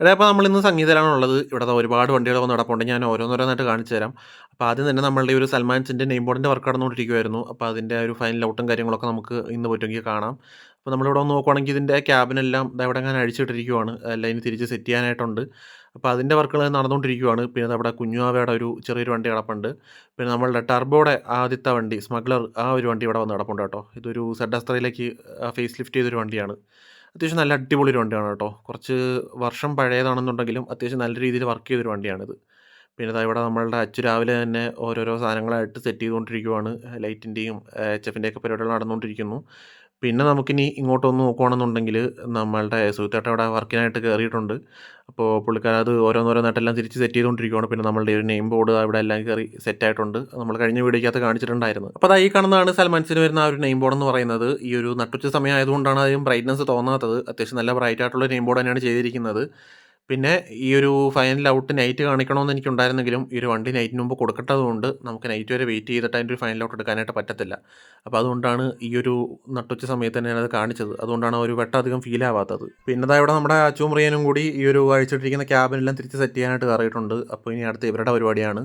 എടാ അപ്പോൾ നമ്മളിന്ന് സംഗീതയിലാണുള്ളത്. ഇവിടെ ദാ ഒരുപാട് വണ്ടികൾ വന്ന് കിടപ്പുണ്ട്. ഞാൻ ഓരോന്നോരോന്നായിട്ട് കാണിച്ചു തരാം. അപ്പോൾ ആദ്യം തന്നെ നമ്മളുടെ ഈ ഒരു സൽമാൻസിൻ്റെ നെയിം ബോർഡിൻ്റെ വർക്ക് നടന്നുകൊണ്ടിരിക്കുവായിരുന്നു. അപ്പോൾ അതിൻ്റെ ഒരു ഫൈനൽ ഔട്ടും കാര്യങ്ങളൊക്കെ നമുക്ക് ഇന്ന് പറ്റുമെങ്കിൽ കാണാം. അപ്പോൾ നമ്മളിവിടെ വന്ന് നോക്കുവാണെങ്കിൽ ഇതിൻ്റെ ക്യാബിനെല്ലാം ദാ ഇവിടെ ഇങ്ങനെ അഴിച്ചിട്ടിരിക്കുവാണ്. എല്ലാം ഇനി തിരിച്ച് സെറ്റ് ചെയ്യാനായിട്ടുണ്ട്. അപ്പോൾ അതിൻ്റെ വർക്കുകൾ നടന്നുകൊണ്ടിരിക്കുവാണ്. പിന്നെ ദാ ഇവിടെ കുഞ്ഞുവാവയുടെ ഒരു ചെറിയൊരു വണ്ടി കിടപ്പുണ്ട്. പിന്നെ നമ്മളുടെ ടർബോയുടെ ആദ്യത്തെ വണ്ടി സ്മഗ്ലർ ആ ഒരു വണ്ടി ഇവിടെ വന്ന് കിടപ്പുണ്ട് കേട്ടോ. ഇതൊരു സെഡ് അസ്ത്രയിലേക്ക് ഫേസ് ലിഫ്റ്റ് ചെയ്തൊരു വണ്ടിയാണ്. അത്യാവശ്യം നല്ല അടിപൊളി ഒരു വണ്ടിയാണ് കേട്ടോ. കുറച്ച് വർഷം പഴയതാണെന്നുണ്ടെങ്കിലും അത്യാവശ്യം നല്ല രീതിയിൽ വർക്ക് ചെയ്തൊരു വണ്ടിയാണിത്. പിന്നെ ദാ ഇവിടെ നമ്മളുടെ അച്ചു രാവിലെ തന്നെ ഓരോരോ സാധനങ്ങളായിട്ട് സെറ്റ് ചെയ്തുകൊണ്ടിരിക്കുവാണ്. ലൈറ്റിൻ്റെയും എച്ച്.എഫിൻ്റെയൊക്കെ പരിപാടികൾ നടന്നുകൊണ്ടിരിക്കുന്നു. പിന്നെ നമുക്കിനി ഇങ്ങോട്ടൊന്ന് നോക്കുകയാണെന്നുണ്ടെങ്കിൽ നമ്മളുടെ സുഹിത്തേട്ടൻ അവിടെ വർക്കിനായിട്ട് കയറിയിട്ടുണ്ട്. അപ്പോൾ പുള്ളിക്കാരൻ അത് ഓരോന്നോരോന്നായിട്ടെല്ലാം തിരിച്ച് സെറ്റ് ചെയ്തുകൊണ്ടിരിക്കുകയാണ്. പിന്നെ നമ്മളുടെ ഒരു നെയിം ബോർഡ് അവിടെ എല്ലാം കയറി സെറ്റായിട്ടുണ്ട്. നമ്മൾ കഴിഞ്ഞ വീഡിയോയ്ക്കകത്ത് കാണിച്ചിട്ടുണ്ടായിരുന്നു. അപ്പോൾ അതാ ഈ കാണുന്നതാണ് സൽമാൻസിന് വരുന്ന ആ ഒരു നെയിം ബോർഡ് എന്ന് പറയുന്നത്. ഈ ഒരു നട്ടുച്ച സമയം ആയതുകൊണ്ടാണ് അധികം ബ്രൈറ്റ്നസ് തോന്നാത്തത്. അത്യാവശ്യം നല്ല ബ്രൈറ്റ് ആയിട്ടുള്ള നെയിം ബോർഡ് തന്നെയാണ് ചെയ്തിരിക്കുന്നത്. പിന്നെ ഈ ഒരു ഫൈനൽ ഔട്ട് നൈറ്റ് കാണിക്കണമെന്ന് എനിക്കുണ്ടായിരുന്നെങ്കിലും ഈ ഒരു വണ്ടി നൈറ്റിന് മുമ്പ് കൊടുക്കേണ്ടതുകൊണ്ട് നമുക്ക് നൈറ്റ് വരെ വെയിറ്റ് ചെയ്തിട്ട് അതിൻ്റെ ഒരു ഫൈനൽ ഔട്ട് എടുക്കാനായിട്ട് പറ്റത്തില്ല. അപ്പോൾ അതുകൊണ്ടാണ് ഈ ഒരു നട്ടുച്ച സമയത്ത് തന്നെ ഞാനത് കാണിച്ചത്. അതുകൊണ്ടാണ് ഒരു വെട്ടം അധികം ഫീൽ ആവാത്തത്. പിന്നെ ദാ ഇവിടെ നമ്മുടെ അച്ചുവും റിയനും കൂടി ഈ ഒരു അഴിച്ചിട്ടിരിക്കുന്ന ക്യാബിനെല്ലാം തിരിച്ച് സെറ്റ് ചെയ്യാനായിട്ട് കയറിയിട്ടുണ്ട്. അപ്പോൾ ഇനി അടുത്ത് ഇവരുടെ പരിപാടിയാണ്.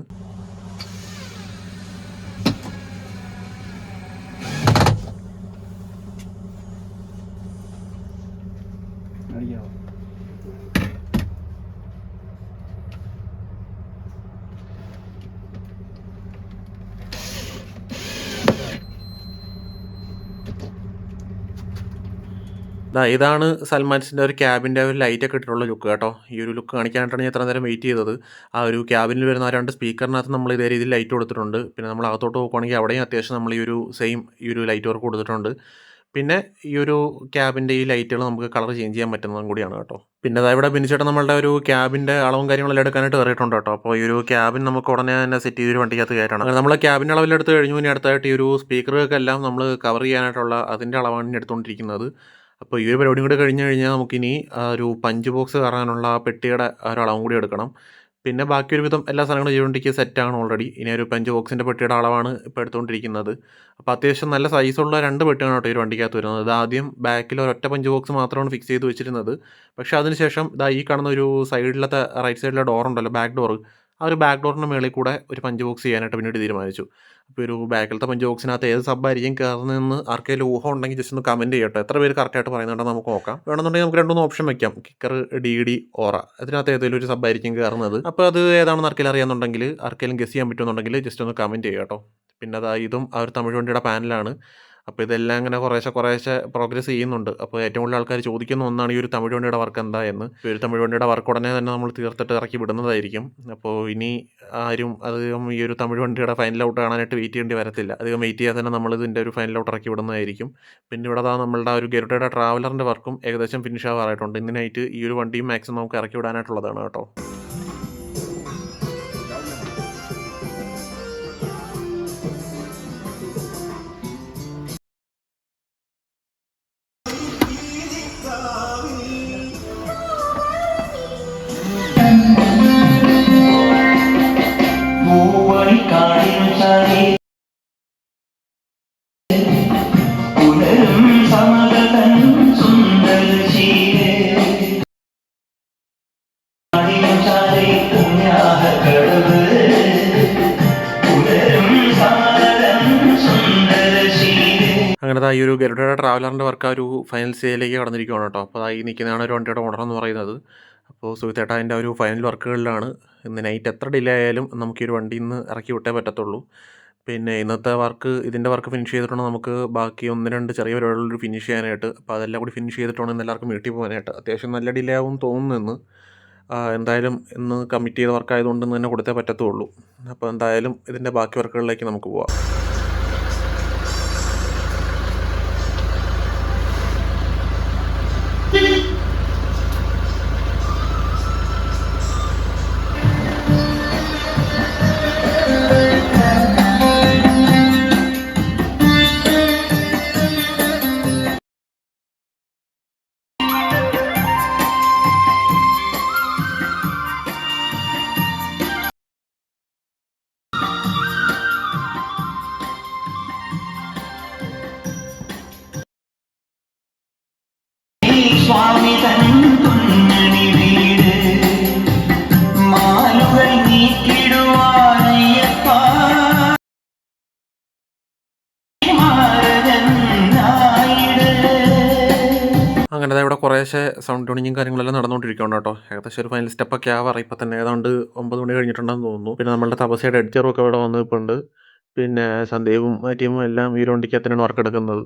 ഇതാണ് സൽമാൻസിൻ്റെ ഒരു ക്യാബിൻ്റെ ഒരു ലൈറ്റൊക്കെ ഇട്ടിട്ടുള്ള ലുക്ക് കേട്ടോ. ഈ ഒരു ലുക്ക് കാണിക്കാനായിട്ടാണ് ഞാൻ ഇത്ര നേരം വെയിറ്റ് ചെയ്തത്. ആ ഒരു ക്യാബിനിൽ വരുന്ന ആ 2 സ്പീക്കറിനകത്ത് നമ്മൾ ഇതേ രീതിയിൽ ലൈറ്റ് കൊടുത്തിട്ടുണ്ട്. പിന്നെ നമ്മൾ അകത്തോട്ട് നോക്കുവാണെങ്കിൽ അവിടെയും അത്യാവശ്യം നമ്മൾ ഈ ഒരു സെയിം ഈ ഒരു ലൈറ്റ് വർക്ക് കൊടുത്തിട്ടുണ്ട്. പിന്നെ ഈ ഒരു ക്യാബിൻ്റെ ഈ ലൈറ്റുകൾ നമുക്ക് കളർ ചേഞ്ച് ചെയ്യാൻ പറ്റുന്നതും കൂടിയാണ് കേട്ടോ. പിന്നെ അതാ ഇവിടെ ബിനിച്ചേട്ടൻ നമ്മളുടെ ഒരു ക്യാബിൻ്റെ അളവും കാര്യങ്ങളെല്ലാം എടുക്കാനായിട്ട് കയറിയിട്ടുണ്ട് കേട്ടോ. അപ്പോൾ ഈ ഒരു ക്യാബിൻ നമുക്ക് ഉടനെ തന്നെ സെറ്റ് ചെയ്തൊരു വണ്ടിക്കകത്ത് കയറ്റണം. അങ്ങനെ നമ്മൾ ക്യാബിൻ്റെ അളവിലെടുത്ത് കഴിഞ്ഞു. ഇനി അടുത്തായിട്ട് ഈ ഒരു സ്പീക്കറുകൾക്കെല്ലാം നമ്മൾ കവർ ചെയ്യാനായിട്ടുള്ള അതിൻ്റെ അളവാണ് ഇനി എടുത്തുകൊണ്ടിരിക്കുന്നത്. അപ്പോൾ ഈ ഒരു പരിപാടിയും കൂടി കഴിഞ്ഞ് കഴിഞ്ഞാൽ നമുക്കിനി ഒരു പഞ്ച് ബോക്സ് കയറാനുള്ള ആ പെട്ടിയുടെ ഒരു അളവും കൂടി എടുക്കണം. പിന്നെ ബാക്കി ഒരുവിധം എല്ലാ സാധനങ്ങളും ചെയ്തുകൊണ്ടിരിക്കുക സെറ്റാണ് ഓൾറെഡി. ഇനി ഒരു പഞ്ച് ബോക്സിൻ്റെ പെട്ടിയുടെ അളവാണ് ഇപ്പോൾ എടുത്തുകൊണ്ടിരിക്കുന്നത്. അപ്പോൾ അത്യാവശ്യം നല്ല സൈസുള്ള 2 പെട്ടിയാണ് കേട്ടോ ഈ ഒരു വണ്ടിക്കകത്ത് വരുന്നത്. ഇത് ആദ്യം ബാക്കിൽ ഒരൊറ്റ പഞ്ച് ബോക്സ് മാത്രമാണ് ഫിക്സ് ചെയ്ത് വെച്ചിരുന്നത്. പക്ഷേ അതിനുശേഷം ഇതാ ഈ കാണുന്ന ഒരു സൈഡിലത്തെ റൈറ്റ് സൈഡിലെ ഡോറുണ്ടല്ലോ, ബാക്ക് ഡോറ്, ആ ഒരു ബാക്ക് ഡോറിൻ്റെ മുകളിൽ കൂടെ ഒരു പഞ്ച് ബോക്സ് ചെയ്യാനായിട്ട് പിന്നീട് തീരുമാനിച്ചു. അപ്പോൾ ഒരു ബാക്കിലത്തെ പഞ്ച് ബോക്സിനകത്ത് ഏത് സബ്ബായിരിക്കും കയറുന്നതെന്ന് ആർക്കെങ്കിലും ഊഹം ഉണ്ടെങ്കിൽ ജസ്റ്റ് ഒന്ന് കമൻറ്റ് ചെയ്യട്ടെ. എത്ര പേര് കറക്റ്റായിട്ട് പറയുന്നുണ്ടെന്ന് നമുക്ക് നോക്കാം. വേണമെന്നുണ്ടെങ്കിൽ നമുക്ക് 2-3 ഓപ്ഷൻ വയ്ക്കാം. കിക്കർ, DD, ഓറ. ഇതിനകത്ത് ഏതെങ്കിലും ഒരു സബ്ബായിരിക്കും കയറുന്നത്. അപ്പോൾ അത് ഏതാണെന്ന് ആർക്കെങ്കിലും അറിയാമെന്നുണ്ടെങ്കിൽ, ആർക്കെങ്കിലും ഗസ് ചെയ്യാൻ പറ്റുമെന്നുണ്ടെങ്കിൽ ജസ്റ്റ് ഒന്ന് കമൻറ്റ് ചെയ്യുക കേട്ടോ. പിന്നെ അതാ ഇതും ആ ഒരു തമിഴ് വണ്ടിയുടെ പാനലാണ്. അപ്പോൾ ഇതെല്ലാം ഇങ്ങനെ കുറേശ്ശെ പ്രോഗ്രസ് ചെയ്യുന്നുണ്ട്. അപ്പോൾ ഏറ്റവും കൂടുതൽ ആൾക്കാർ ചോദിക്കുന്ന ഒന്നാണ് ഈ ഒരു തമിഴ് വണ്ടിയുടെ വർക്ക് എന്താ എന്ന്. ഈ ഒരു തമിഴ് വണ്ടിയുടെ വർക്ക് ഉടനെ തന്നെ നമ്മൾ തീർത്തിട്ട് ഇറക്കി വിടുന്നതായിരിക്കും. അപ്പോൾ ഇനി ആരും അധികം ഈ ഒരു തമിഴ് വണ്ടിയുടെ ഫൈനൽ ഔട്ട് കാണാനായിട്ട് വെയിറ്റ് ചെയ്യേണ്ടി വരത്തില്ല. അധികം വെയിറ്റ് ചെയ്യാതെ തന്നെ നമ്മൾ ഇതിൻ്റെ ഒരു ഫൈനൽ ഔട്ട് ഇറക്കി വിടുന്നതായിരിക്കും. പിന്നെ ഇവിടെ നമ്മളുടെ ആ ഒരു ഗരുഡയുടെ ട്രാവലറിൻ്റെ വർക്കും ഏകദേശം ഫിനിഷ് ആവാറായിട്ടുണ്ട്. ഇന്നിനായിട്ട് ഈ ഒരു വണ്ടിയും മാക്സിമം നമുക്ക് ഇറക്കി വിടാനായിട്ടുള്ളതാണ് കേട്ടോ. അങ്ങനെ ഈ ഒരു ഗരുഡയുടെ ട്രാവലറിൻ്റെ വർക്ക് ആ ഒരു ഫൈനൽ സ്റ്റേജിലേക്ക് കടന്നിരിക്കുകയാണ് കേട്ടോ. അപ്പോൾ ഈ നിൽക്കുന്നതാണ് ഒരു വണ്ടിയുടെ ഓണർ എന്ന് പറയുന്നത്. അപ്പോൾ സുഹിത്തേട്ട അതിൻ്റെ ഒരു ഫൈനൽ വർക്കുകളിലാണ്. ഇന്ന് നൈറ്റ് എത്ര ഡിലേ ആയാലും നമുക്ക് ഈ ഒരു വണ്ടി ഇന്ന് ഇറക്കി വിട്ടേ പറ്റത്തുള്ളൂ. പിന്നെ ഇന്നത്തെ വർക്ക് ഇതിൻ്റെ വർക്ക് ഫിനിഷ് ചെയ്തിട്ടുണ്ടെങ്കിൽ നമുക്ക് ബാക്കി 1-2 ചെറിയ പരിപാടികൾ ഫിനിഷ് ചെയ്യാനായിട്ട്. അപ്പോൾ അതെല്ലാം കൂടി ഫിനിഷ് ചെയ്തിട്ടുണ്ടെങ്കിൽ എല്ലാവർക്കും വീട്ടിൽ പോകാനായിട്ട്. അത്യാവശ്യം നല്ല ഡിലേ ആവും തോന്നുന്നു ഇന്ന്. എന്തായാലും ഇന്ന് കമ്മിറ്റ് ചെയ്ത വർക്ക് ആയതുകൊണ്ട് ഇന്ന് തന്നെ കൊടുത്തേ പറ്റത്തുള്ളൂ. അപ്പോൾ എന്തായാലും ഇതിൻ്റെ ബാക്കി വർക്കുകളിലേക്ക് നമുക്ക് പോവാം. ഏകദേശം സൗണ്ട് ട്യൂണിങ്ങും കാര്യങ്ങളെല്ലാം നടന്നുകൊണ്ടിരിക്കുകയാണ് കേട്ടോ. ഏകദേശം ഒരു ഫൈനൽ സ്റ്റെപ്പൊക്കെ ആവാറ്. ഇപ്പം തന്നെ ഏതാണ്ട് 9 മണി കഴിഞ്ഞിട്ടുണ്ടെന്ന് തോന്നുന്നു. പിന്നെ നമ്മളുടെ തപസ്യയുടെ എഡിറ്ററും ഒക്കെ ഇവിടെ വന്ന് നിൽപ്പുണ്ട്. പിന്നെ സന്ദീപും ടീമും എല്ലാം ഈ ഒരു വണ്ടിക്കകത്തന്നെയാണ് വർക്ക് എടുക്കുന്നത്.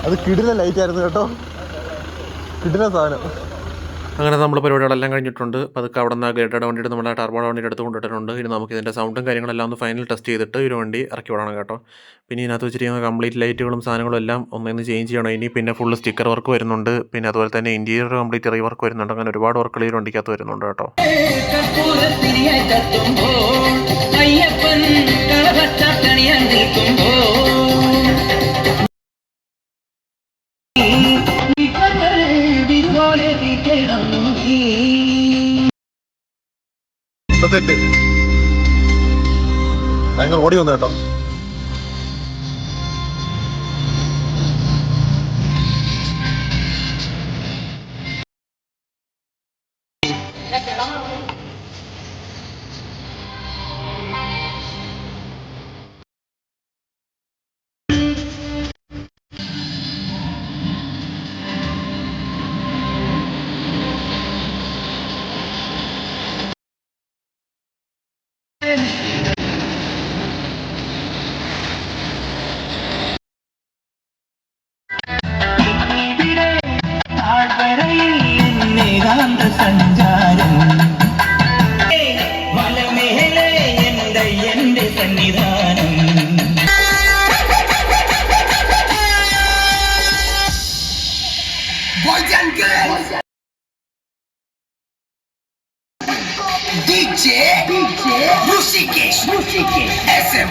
അത് കിടില ലൈറ്റ് ആയിരുന്നു കേട്ടോ, കിടില സാധനം. അങ്ങനെ നമ്മൾ പരിപാടികളെല്ലാം കഴിഞ്ഞിട്ടുണ്ട്. പതുക്കെ അവിടെ നിന്ന് ഗ്രേഡഡ് വണ്ടിയിട്ട് നമ്മുടെ ടർബോ വണ്ടിയുടെ അടുത്ത് കൊണ്ടിട്ടുണ്ട്. ഇനി നമുക്ക് ഇതിൻ്റെ സൗണ്ടും കാര്യങ്ങളെല്ലാം ഒന്ന് ഫൈനൽ ടെസ്റ്റ് ചെയ്തിട്ട് ഒരു വണ്ടി ഇറക്കി വിടണം കേട്ടോ. പിന്നെ ഇതിനകത്ത് വെച്ചിരിക്കുന്ന കംപ്ലീറ്റ് ലൈറ്റുകളും സാധനങ്ങളും എല്ലാം ഒന്നൊന്ന് ചേഞ്ച് ചെയ്യണം. ഇനി പിന്നെ ഫുള്ള് സ്റ്റിക്കർ വർക്ക് വരുന്നുണ്ട്. പിന്നെ അതുപോലെ തന്നെ ഇൻറ്റീരിയർ കംപ്ലീറ്റ് റീ വർക്ക് വരുന്നുണ്ട്. അങ്ങനെ ഒരുപാട് വർക്കുകൾ ഈ വണ്ടിക്കകത്ത് വരുന്നുണ്ട് കേട്ടോ. ഞങ്ങൾ ഓടി വന്നു കേട്ടോ. സഞ്ചാരം മലമേലെ എന്റെ സന്നിധാനം. DJ Hrusikesh SM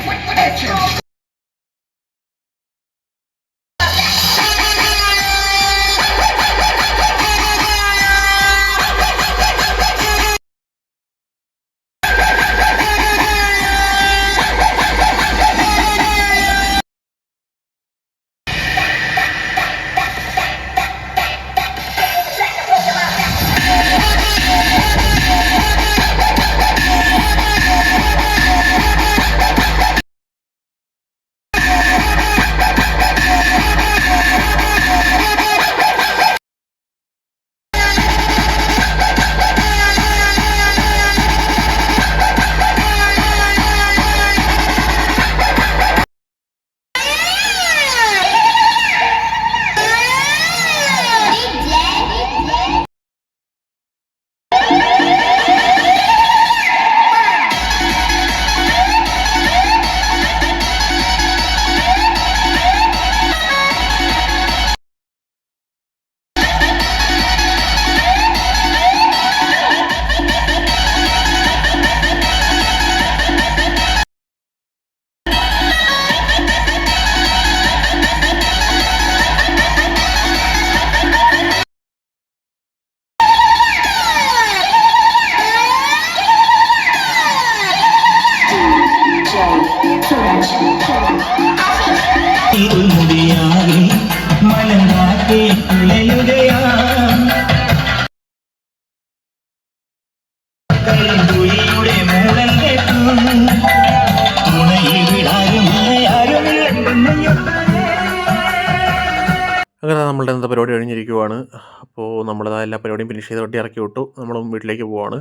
നമ്മളുടെ ഇന്നത്തെ പരിപാടി കഴിഞ്ഞിരിക്കുവാണ്. അപ്പോൾ നമ്മളതാ എല്ലാ പരിപാടിയും ഫിനിഷ് ചെയ്ത് വണ്ടി ഇറക്കി വിട്ടു. നമ്മളും വീട്ടിലേക്ക് പോവാണ്.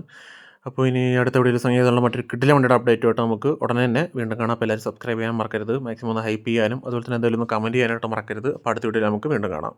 അപ്പോൾ ഇനി അടുത്ത വീഡിയോയിൽ സംഗീതമുള്ള മറ്റൊരു കിടിലൻ വണ്ടിയുടെ അപ്ഡേറ്റുമായിട്ട് നമുക്ക് ഉടനെ തന്നെ വീണ്ടും കാണാം. അപ്പോൾ എല്ലാവരും സബ്സ്ക്രൈബ് ചെയ്യാൻ മറക്കരുത്. മാക്സിമം ഒന്ന് ഹൈപ്പ് ചെയ്യാനും അതുപോലെ തന്നെ എന്തെങ്കിലും ഒന്ന് കമൻറ്റ് ചെയ്യാനായിട്ട് മറക്കരുത്. അപ്പോൾ അടുത്ത വീഡിയോയിൽ നമുക്ക് വീണ്ടും കാണാം.